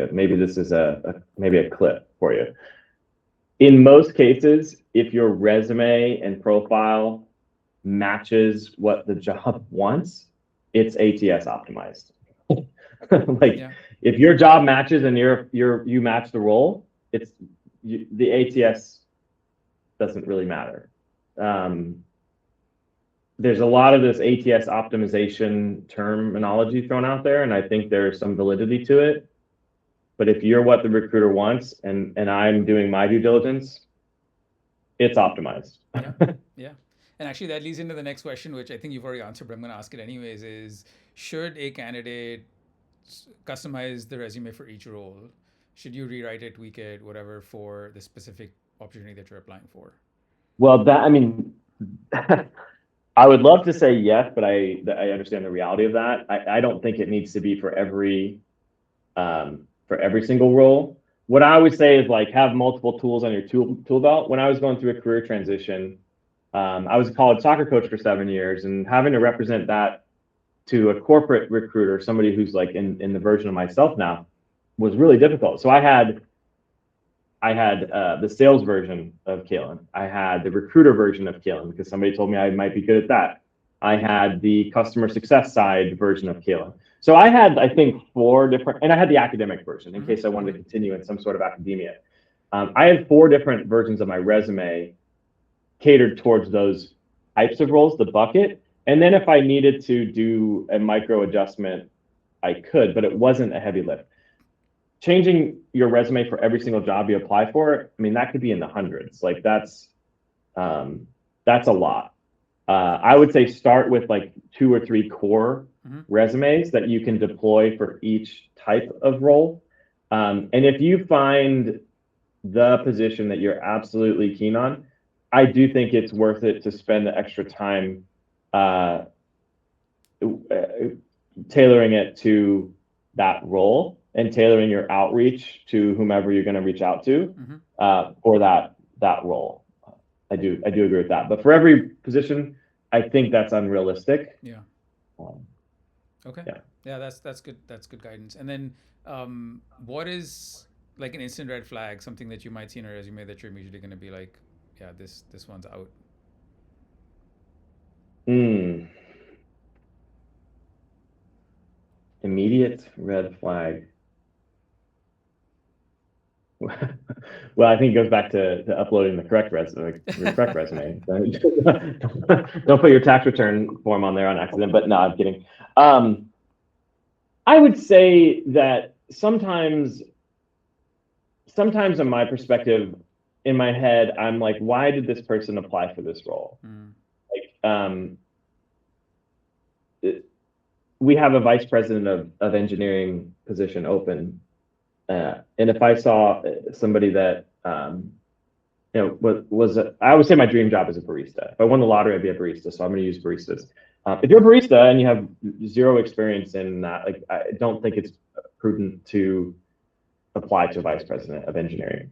you. Maybe this is maybe a clip for you. In most cases, if your resume and profile matches what the job wants, it's ATS optimized. Like if your job matches and you match the role, the ATS doesn't really matter. There's a lot of this ATS optimization terminology thrown out there, and I think there's some validity to it. But if you're what the recruiter wants and I'm doing my due diligence, it's optimized. Yeah. And actually that leads into the next question, which I think you've already answered, but I'm going to ask it anyways, is should a candidate customize the resume for each role? Should you rewrite it, tweak it, whatever, for the specific opportunity that you're applying for? Well, I would love to say yes, but I understand the reality of that. I don't think it needs to be for every single role. What I always say is like have multiple tools on your tool belt. When I was going through a career transition, I was a college soccer coach for 7 years, and having to represent that to a corporate recruiter, somebody who's like in the version of myself now, was really difficult. So I had the sales version of Cailean. I had the recruiter version of Cailean because somebody told me I might be good at that. I had the customer success side version of Cailean. So I had, I think, 4 different, and I had the academic version in case I wanted to continue in some sort of academia. I had 4 different versions of my resume catered towards those types of roles, the bucket. And then if I needed to do a micro adjustment, I could, but it wasn't a heavy lift. Changing your resume for every single job you apply for, I mean, that could be in the hundreds. Like that's a lot. I would say start with like 2 or 3 core resumes that you can deploy for each type of role. And if you find the position that you're absolutely keen on, I do think it's worth it to spend the extra time tailoring it to that role and tailoring your outreach to whomever you're going to reach out to for that role. I do agree with that. But for every position, I think that's unrealistic. Yeah. Okay. Yeah, that's good. That's good guidance. And then what is like an instant red flag, something that you might see in a resume that you're immediately going to be like, yeah, this one's out? Immediate red flag. Well, I think it goes back to uploading the correct resume. Don't put your tax return form on there on accident. But no, I'm kidding. I would say that sometimes in my perspective, in my head, I'm like, why did this person apply for this role? Like, we have a vice president of engineering position open. And if I saw somebody that, I would say my dream job is a barista. If I won the lottery, I'd be a barista. So I'm going to use baristas. If you're a barista and you have 0 experience in that, like, I don't think it's prudent to apply to vice president of engineering.